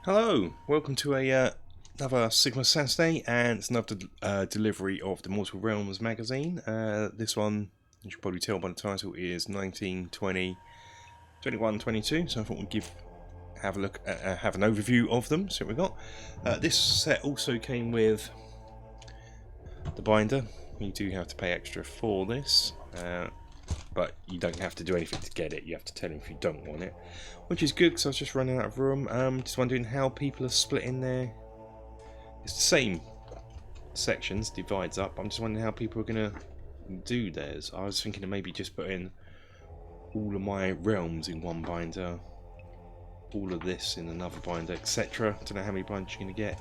Hello, welcome to another Sigmar Saturday, and it's another delivery of the Mortal Realms magazine. This one, as you should probably tell by the title, is 19, 20, 21, 22. So I thought we'd have a look, have an overview of them. See what we got. This set also came with the binder. You do have to pay extra for this. But you don't have to do anything to get it. You have to tell him if you don't want it, which is good because I was just running out of room. Just wondering how people are splitting their. It's the same sections, divides up. I'm just wondering how people are gonna do theirs. I was thinking of maybe just putting all of my realms in one binder, all of this in another binder, etc. Don't know how many binders you're gonna get.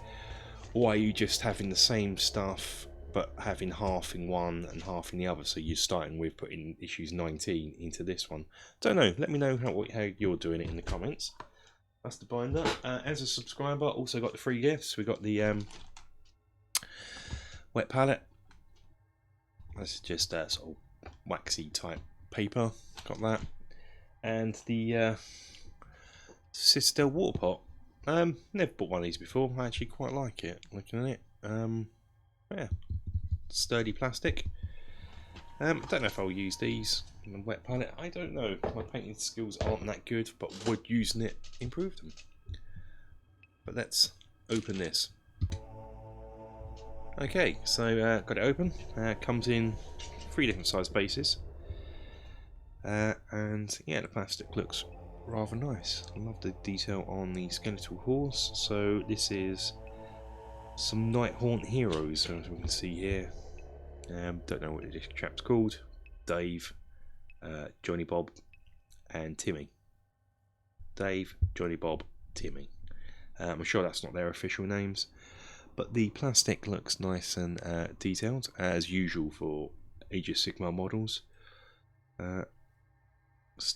Or are you just having the same stuff but having half in one and half in the other, so you're starting with putting issues 19 into this one? Don't know, let me know how you're doing it in the comments. That's the binder. As a subscriber, also got the free gifts. We got the wet palette. This is just sort of waxy type paper, got that. And the Citadel water pot. Never bought one of these before. I actually quite like it, looking at it. Yeah, sturdy plastic. I don't know if I'll use these in the wet palette. I don't know. My painting skills aren't that good, but would using it improve them? But let's open this. Okay, so got it open. Comes in 3 different size bases. And yeah, the plastic looks rather nice. I love the detail on the skeletal horse. So this is some Nighthaunt heroes, as we can see here. Don't know what this chap's called. Dave, Johnny Bob, and Timmy. Dave, Johnny Bob, Timmy. I'm sure that's not their official names, but the plastic looks nice and detailed, as usual for Age of Sigmar models. I'm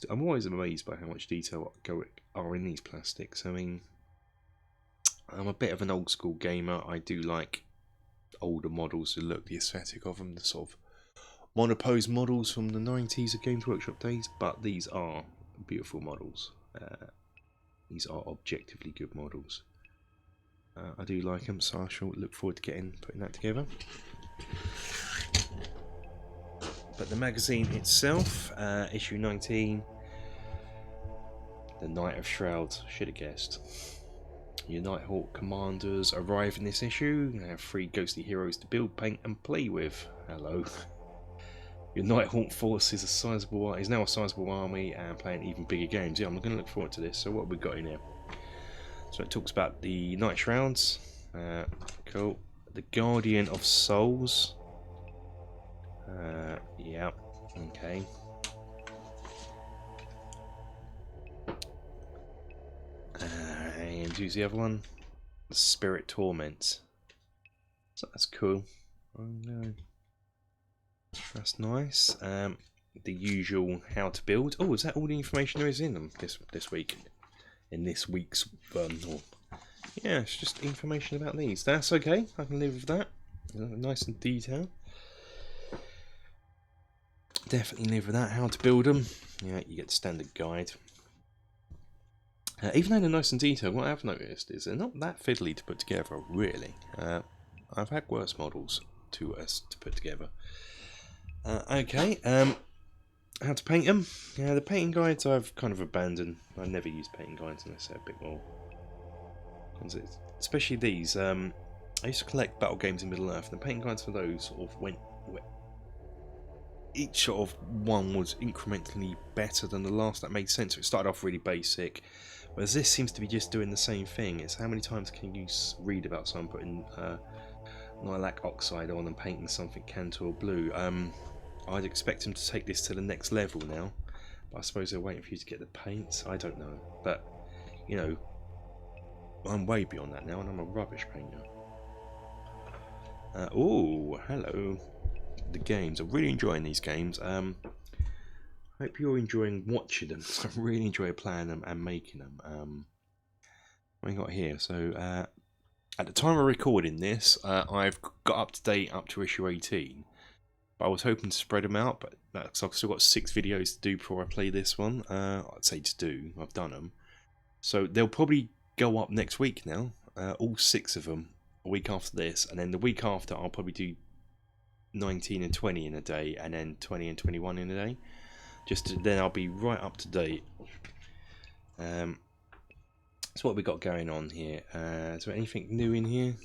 always amazed by how much detail are in these plastics. I mean, I'm a bit of an old school gamer. I do like older models to look, the aesthetic of them, the sort of monopose models from the 90s of Games Workshop days, but these are beautiful models. These are objectively good models. I do like them, so I shall look forward to putting that together. But the magazine itself, issue 19, the Night of Shrouds, should have guessed. Your Nighthawk commanders arrive in this issue. You have 3 ghostly heroes to build, paint, and play with. Hello. Your Nighthawk force is now a sizable army and playing even bigger games. Yeah, I'm going to look forward to this. So what have we got in here? So it talks about the Night Shrouds. Cool. The Guardian of Souls. Yeah. Okay. And who's the other one? The Spirit Torment. So that's cool. Oh no. That's nice. The usual how to build. Oh, is that all the information there is in them this week? In this week's yeah, it's just information about these. That's okay. I can live with that. Nice and detailed. Definitely live with that. How to build them. Yeah, you get the standard guide. Even though they're nice and detailed, what I've noticed is they're not that fiddly to put together, really. I've had worse models to put together. Okay, how to paint them. Yeah, the painting guides I've kind of abandoned. I never use painting guides unless they're a bit more. Especially these. I used to collect battle games in Middle Earth, and the painting guides for those sort of went. Each sort of one was incrementally better than the last. That made sense. It started off really basic, whereas this seems to be just doing the same thing. It's how many times can you read about someone putting lilac oxide on and painting something Cantor blue? I'd expect him to take this to the next level now, but I suppose they're waiting for you to get the paints. I don't know, but you know, I'm way beyond that now, and I'm a rubbish painter. Oh, hello. The games. I'm really enjoying these games. Hope you're enjoying watching them. I really enjoy playing them and making them. What we got here? So at the time of recording this, I've got up to date up to issue 18. But I was hoping to spread them out, but that's, I've still got 6 videos to do before I play this one. I'd say to do. I've done them. So they'll probably go up next week now. All 6 of them. A week after this, and then the week after I'll probably do 19 and 20 in a day, and then 20 and 21 in a day. Then I'll be right up to date. So what we got going on here? Is there anything new in here?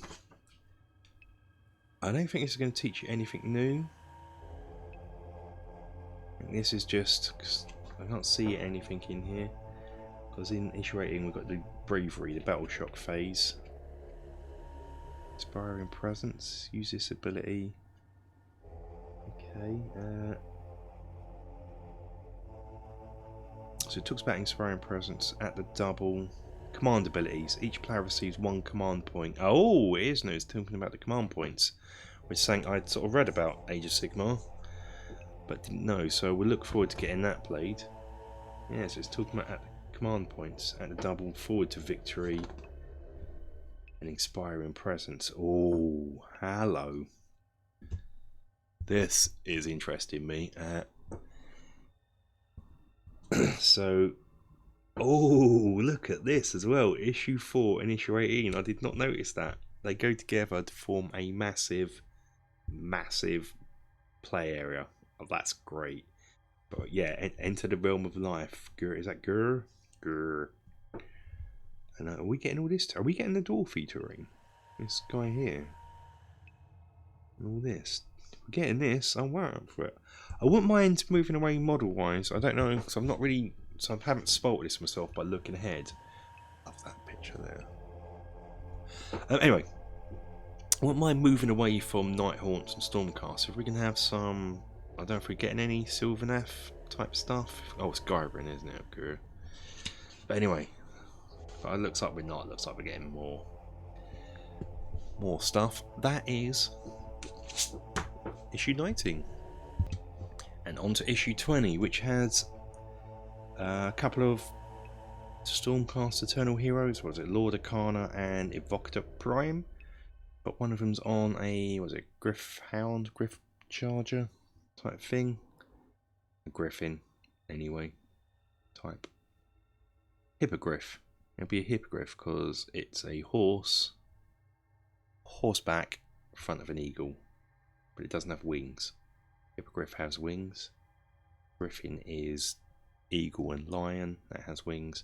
I don't think this is going to teach you anything new. This is just, cause I can't see anything in here. Because in issue 18 we've got the bravery, the battle shock phase. Inspiring presence, use this ability. Okay. So it talks about inspiring presence at the double. Command abilities. Each player receives 1 command point. Oh, it is new. It's talking about the command points, which is something I'd sort of read about Age of Sigmar, but didn't know. So we'll look forward to getting that played. Yeah, so it's talking about at the command points at the double forward to victory and inspiring presence. Oh, hello. This is interesting me. So. Oh, look at this as well. Issue 4 and issue 18. I did not notice that. They go together to form a massive, massive play area. Oh, that's great. But yeah, enter the realm of life. Is that Gur? Gur. And are we getting all this? Are we getting the dwarf eatering? This guy here. And all this. We're getting this. I'm up for it. I wouldn't mind moving away model-wise. I don't know, because I'm not really... So I haven't spotted this myself by looking ahead. Love that picture there. Anyway, I wouldn't mind moving away from Night Haunts and Stormcast. If we can have some, I don't know if we're getting any Sylvaneth type stuff. Oh, it's Gybrin, isn't it? Good. But anyway, it looks like we're not. It looks like we're getting more stuff. That is issue 19, and on to issue 20, which has a couple of Stormcast Eternal Heroes. Was it Lord Arcana and Evocator Prime? But one of them's on a, was it Griff Hound, Griff Charger type thing? A Griffin, anyway, type. Hippogriff. It'll be a Hippogriff because it's a horse, horseback, front of an eagle, but it doesn't have wings. Hippogriff has wings. Griffin is eagle and lion that has wings.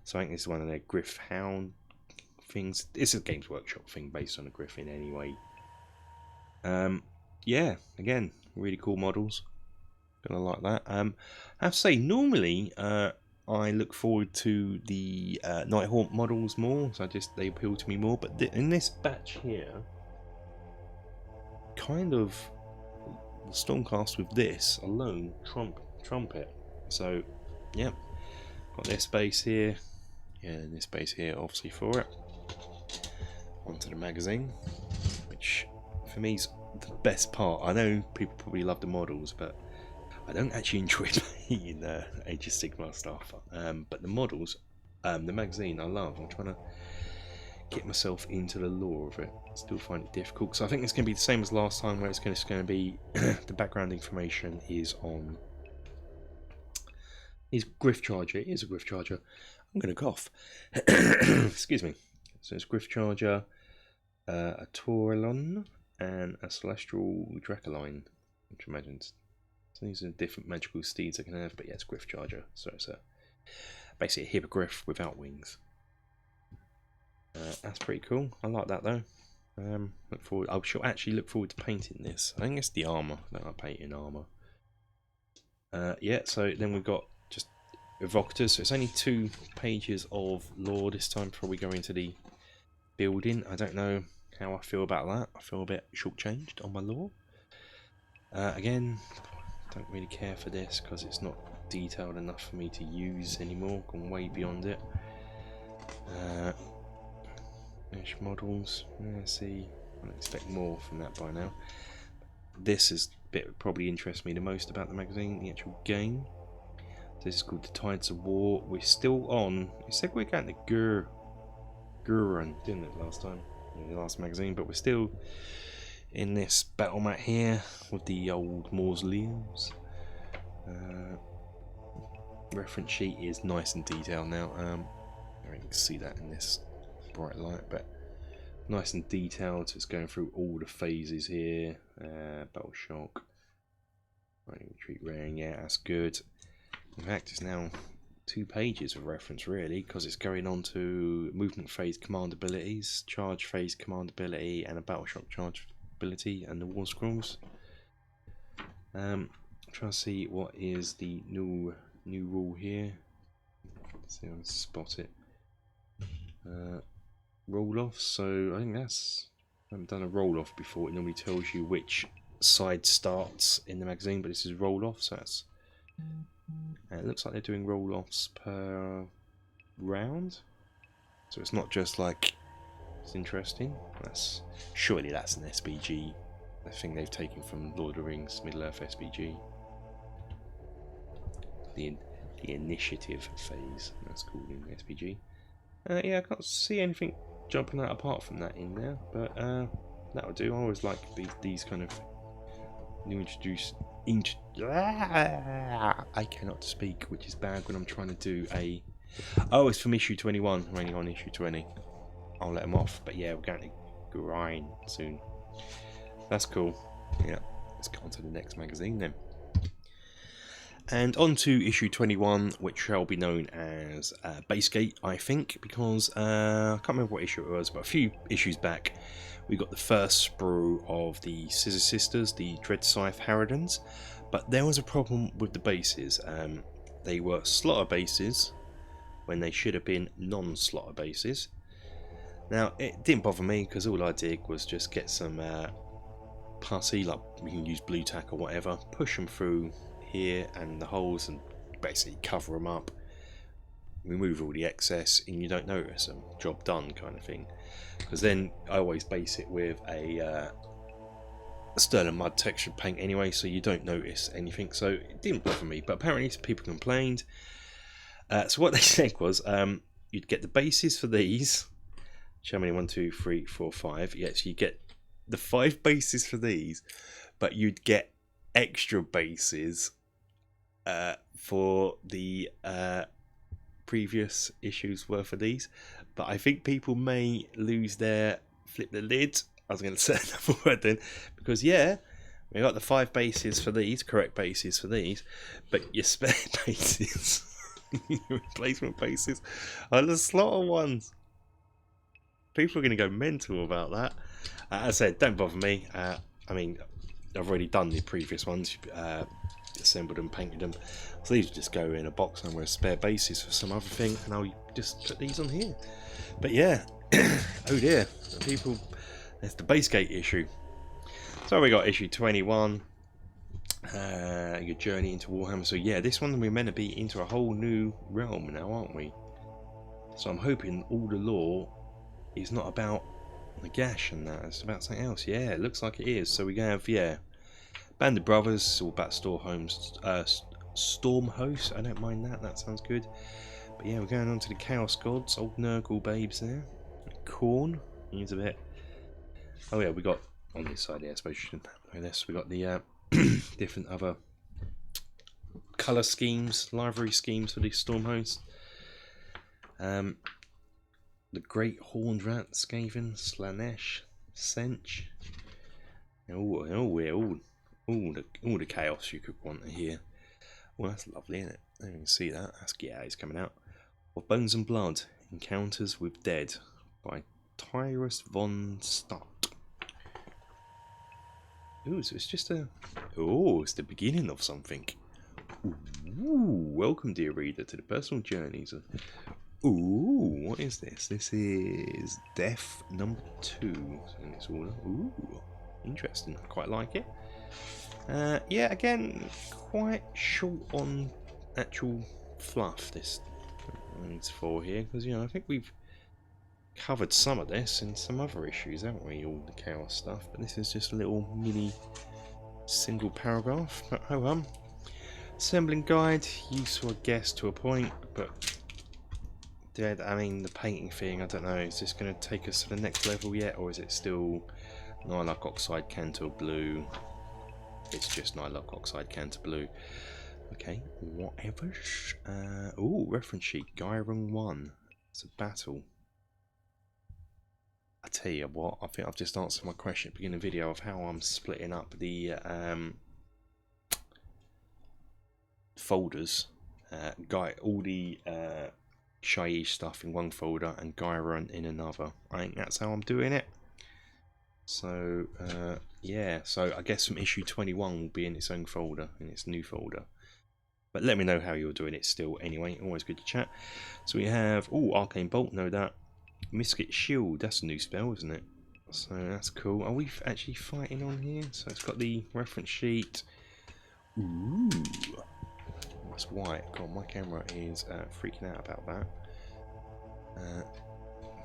So I think this is one of their Griff Hound things. It's a Games Workshop thing based on a Griffin anyway. Yeah, again, really cool models. Gonna like that. I have to say, normally I look forward to the Night Haunt models more, so they appeal to me more. But in this batch here, kind of the Stormcast with this alone trump it. So yeah, got this base here, and this base here obviously for it. Onto the magazine, which for me is the best part. I know people probably love the models, but I don't actually enjoy playing Age of Sigmar stuff. But the models, the magazine, I love. I'm trying to get myself into the lore of it. I still find it difficult, so I think it's going to be the same as last time, where it's going to be the background information is on. Is Griff Charger. It is a Griff Charger. I'm going to cough. Excuse me. So it's Griff Charger, a Taurolon, and a Celestial Dracoline, which I imagine. So these are different magical steeds I can have, but yeah, it's Griff Charger. So it's basically a Hippogriff without wings. That's pretty cool. I like that though. Look forward. I shall actually look forward to painting this. I think it's the armor that I paint in armor. Yeah. So then we've got just evocators. So it's only 2 pages of lore this time before we go into the building. I don't know how I feel about that. I feel a bit shortchanged on my lore. Again, don't really care for this because it's not detailed enough for me to use anymore. Gone way beyond it. Mesh models. Let's see. I don't expect more from that by now. This is the bit that probably interests me the most about the magazine, the actual game. This is called The Tides of War. We're still on. It said we're going to Gurren, didn't it, last time? In the last magazine, but we're still in this battle mat here with the old mausoleums. Reference sheet is nice and detailed now. Very can see that in this bright light, but nice and detailed. So it's going through all the phases here. Battle shock, retreat ring, yeah, that's good. In fact, it's now 2 pages of reference really, because it's going on to movement phase command abilities, charge phase command ability, and a battle shock charge ability, and the war scrolls. Trying to see what is the new rule here. Let's see if I can spot it. Roll off. So I think that's, I haven't done a roll off before. It normally tells you which side starts in the magazine, but this is roll off, so that's. It looks like they're doing roll offs per round, so it's not just like. It's interesting. Surely that's an SBG. I think they've taken from Lord of the Rings Middle Earth SBG. The initiative phase, that's called in the SBG. Yeah, I can't see anything jumping out apart from that in there, but that'll do. I always like these kind of new introduced. I cannot speak, which is bad when I'm trying to do a. Oh, it's from issue 21. I'm only on issue 20. I'll let them off, but yeah, we're going to grind soon. That's cool. Yeah, let's go on to the next magazine then. And on to issue 21, which shall be known as Basegate, I think, because I can't remember what issue it was, but a few issues back, we got the first sprue of the Scissor Sisters, the Dread Scythe Harridans, but there was a problem with the bases. They were slaughter bases when they should have been non-slaughter bases. Now, it didn't bother me because all I did was just get some pussy, like we can use blue tack or whatever, push them through here and the holes and basically cover them up, remove all the excess, and you don't notice them. Job done, kind of thing. Because then I always base it with a sterling mud textured paint anyway, so you don't notice anything. So it didn't bother me, but apparently people complained. So what they said was you'd get the bases for these. How many? 1, 2, 3, 4, 5. Yes, you get the 5 bases for these, but you'd get extra bases for the previous issues worth of these. But I think people may lose their flip the lid. I was going to say another word then, because yeah, we got the 5 bases for these, correct bases for these, but your spare bases, your replacement bases, are the slaughter ones. People are going to go mental about that. As I said, don't bother me. I mean, I've already done the previous ones, assembled and painted them. So these just go in a box somewhere, spare bases for some other thing, and I'll just put these on here. But yeah, oh dear, people, there's the Basegate issue. So we got issue 21, your journey into Warhammer. So yeah, this one we're meant to be into a whole new realm now, aren't we? So I'm hoping all the lore is not about the gash and that, it's about something else. Yeah, it looks like it is. So we have, yeah, Band of Brothers, all about Stormhost. I don't mind that, that sounds good. But yeah, we're going on to the Chaos Gods, old Nurgle babes there. Khorne, he's a bit. Oh yeah, we got on this side here, I suppose you shouldn't know this. We got the different other colour schemes, livery schemes for the Stormhost. The Great Horned Rat, Skaven, Slanesh, Sench. All the chaos you could want to hear. Well, that's lovely, isn't it? You can see that. That's, yeah, it's coming out. Of Bones and Blood, Encounters with Dead by Tyrus von Stark. Ooh, so it's just a. Oh, it's the beginning of something. Ooh, welcome, dear reader, to the personal journeys of. Ooh, what is this? This is Death number 2 in this order. Ooh, interesting. I quite like it. Yeah, again, quite short on actual fluff. This is for here because I think we've covered some of this in some other issues, haven't we? All the chaos stuff, but this is just a little mini single paragraph. But oh assembling guide, useful, I guess, to a point, but. I mean, the painting thing, I don't know, is this going to take us to the next level yet, or is it still Nylock Oxide Cantor Blue? It's just Nylock Oxide Cantor Blue. Okay, whatever. Oh, reference sheet, Gyrung 1. It's a battle. I tell you what, I think I've just answered my question at the beginning of the video of how I'm splitting up the folders. All the Shaiish stuff in one folder and Gyron in another. I think that's how I'm doing it. So yeah, so I guess from issue 21 will be in its own folder, in its new folder. But let me know how you're doing it still anyway, always good to chat. So we have, oh, Arcane Bolt, know that. Mystic Shield, that's a new spell, isn't it? So that's cool. Are we actually fighting on here? So it's got the reference sheet. Ooh, that's white. God, my camera is freaking out about that.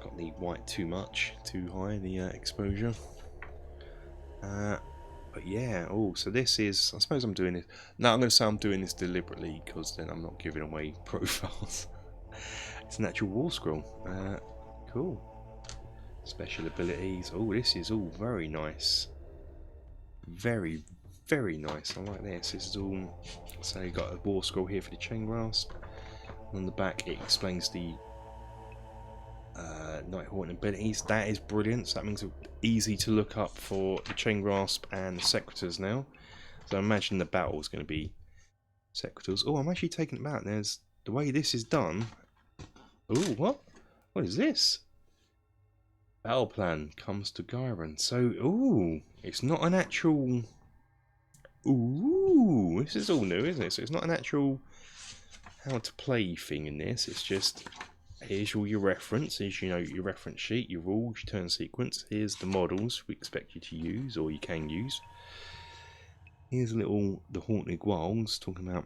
Got the white too much, too high, the exposure. But yeah, oh, so this is, I suppose I'm doing this. No, I'm going to say I'm doing this deliberately because then I'm not giving away profiles. It's an actual war scroll. Cool. Special abilities. Oh, this is all very nice. Very, very nice. I like this. This is all. So you got a war scroll here for the chain grasp. On the back, it explains the Nighthawk abilities. That is brilliant. So that means it's easy to look up for the chain grasp and the sequitors now. So I imagine the battle is going to be sequitors. Oh, I'm actually taking it back. There's the way this is done. Oh, what? What is this? Battle plan comes to Gyron. So, ooh, it's not an actual. Ooh, this is all new, isn't it? So it's not an actual how to play thing in this. It's just here's all your references. You know, your reference sheet, your rules, your turn sequence. Here's the models we expect you to use or you can use. Here's a little the Haunted Wilds talking about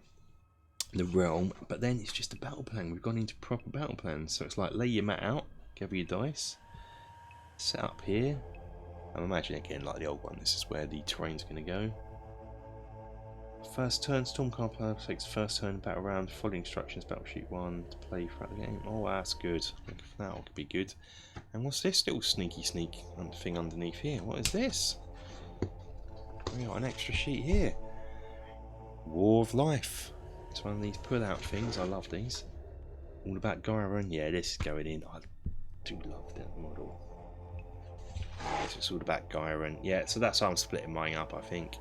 the realm, but then it's just a battle plan. We've gone into proper battle plans. So it's like lay your mat out, gather your dice. Set up here. I'm imagining again like the old one. This is where the terrain's going to go. First turn, Stormcast player takes first turn battle round. Following instructions, battle sheet 1 to play throughout the game. Oh, that's good. I think that could be good. And what's this little sneaky thing underneath here? What is this? We got an extra sheet here. War of Life. It's one of these pull-out things. I love these. All about Gyron. Yeah, this is going in. I do love that model. So it's all about Gyron. Yeah, so that's how I'm splitting mine up, I think.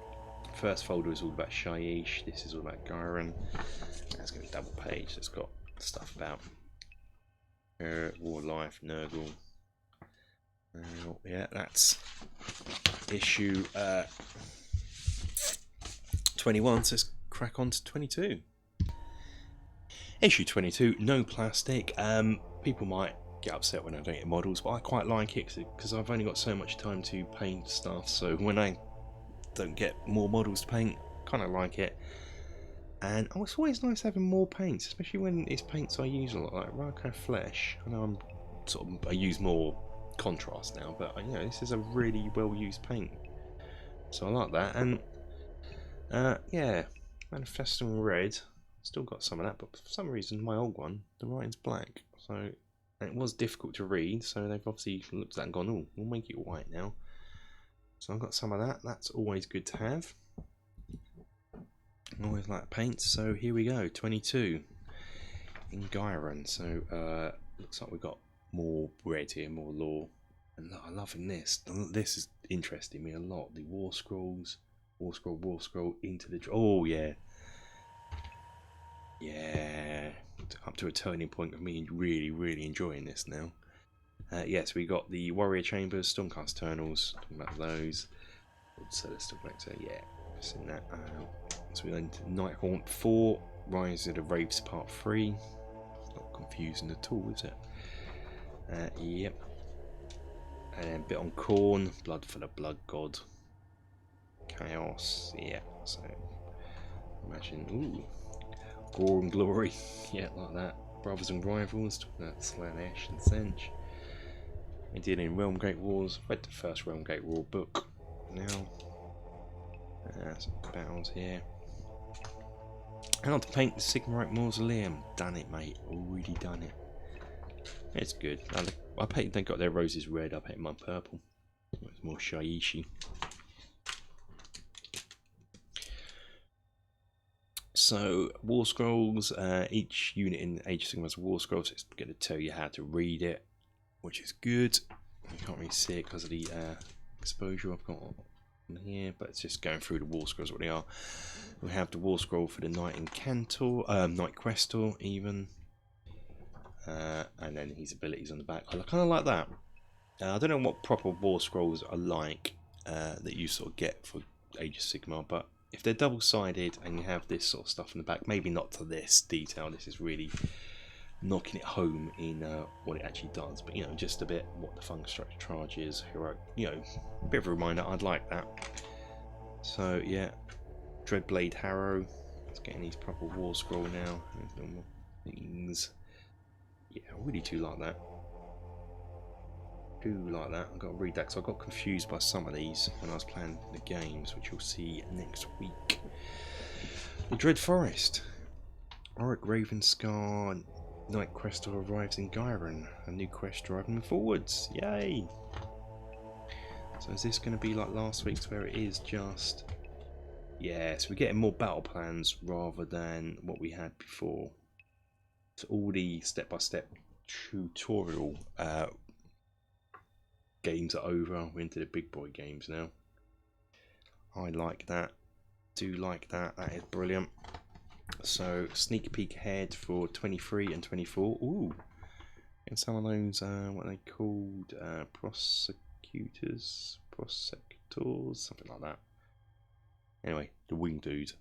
First folder is all about Shaiish. This is all about Gyron. That's going to be double page. It's got stuff about War Life, Nurgle. Yeah, that's issue 21. So let's crack on to 22. Issue 22, no plastic. People might get upset when I don't get models, but I quite like it because I've only got so much time to paint stuff. So when I don't get more models to paint, kind of like it. And oh, it's always nice having more paints, especially when it's paints I use a lot, like Raka Flesh. I know I use more contrast now, but you know, this is a really well used paint, so I like that. And yeah, Manifesting Red, still got some of that, but for some reason my old one, the writing's black, so it was difficult to read, so they've obviously looked at that and gone, oh, we'll make it white now. So I've got some of that. That's always good to have. I always like paints. So here we go, 22 in Gyron. So looks like we've got more red here, more lore. And I'm loving this. This is interesting me a lot. The war scrolls, war scroll into the. Oh yeah, yeah. Up to a turning point of me really enjoying this now. Yes, we got the Warrior Chambers, Stormcast Turnals, talking about those. Celestial Collector, yeah, seen that. So we went to Nighthawk 4, Rise of the Wraiths Part 3. Not confusing at all, is it? Yep. And then a bit on Khorne, Blood for the Blood God. Chaos, yeah. So imagine, ooh, Gore and Glory, yeah, like that. Brothers and Rivals, talking about Slanesh and Sench. We did in Realm Gate Wars. Read the first Realm Gate War book now. Some battles here. And on to paint the Sigmar Mausoleum. Done it, mate. Already done it. It's good. I painted. They got their roses red. I painted mine purple. It's more Shaiishi. So War Scrolls, each unit in Age of Sigmar has a War Scroll, so it's going to tell you how to read it, which is good. You can't really see it because of the exposure I've got on here, but it's just going through the War Scrolls, what they are. We have the War Scroll for the Knight Incantor, Knight Questor even, and then his abilities on the back. I kind of like that. I don't know what proper War Scrolls are like that you sort of get for Age of Sigmar, but if they're double-sided and you have this sort of stuff in the back, maybe not to this detail, this is really knocking it home in what it actually does, but you know, just a bit what the function structure charge is, heroic, you know, a bit of a reminder. I'd like that. So yeah, Dreadblade Harrow, it's getting these proper War Scroll now. Things, yeah, I really do like that. I've got to read that because I got confused by some of these when I was playing the games, which you'll see next week. The Dread Forest, Auric Ravenscar, Knight Questor arrives in Gyron. A new quest driving them forwards. Yay! So is this going to be like last week's where it is just... Yeah, so we're getting more battle plans rather than what we had before. So all the step-by-step tutorial games are over. We're into the big boy games now. I like that. Do like that. That is brilliant. So sneak peek ahead for 23 and 24. Ooh, and some of those what are they called? Prosecutors, something like that. Anyway, the wing dude.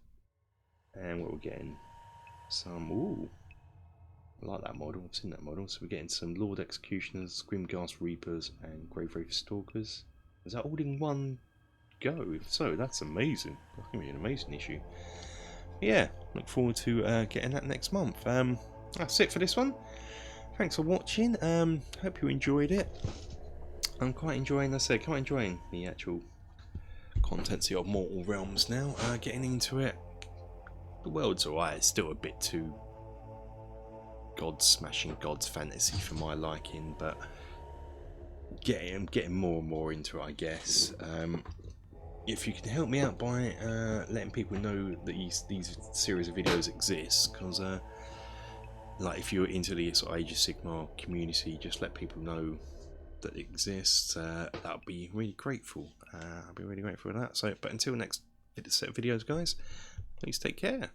And what we're getting, some, ooh, I like that model. I've seen that model. So we're getting some Lord Executioners, Grimghast Reapers, and Grave Wraith Stalkers. Is that all in one go? If so, that's amazing. That's gonna be an amazing issue. Yeah, look forward to getting that next month. That's it for this one. Thanks for watching. Hope you enjoyed it. I'm quite enjoying, as I said, quite enjoying the actual contents of Mortal Realms now. Getting into it. The world's alright. It's still a bit too god-smashing, god's fantasy for my liking, but getting more and more into it, I guess. If you can help me out by letting people know that these series of videos exist, because like if you're into the sort of Age of Sigmar community, just let people know that it exists. That would be really grateful. I'd be really grateful for that. So, but until next set of videos, guys, please take care.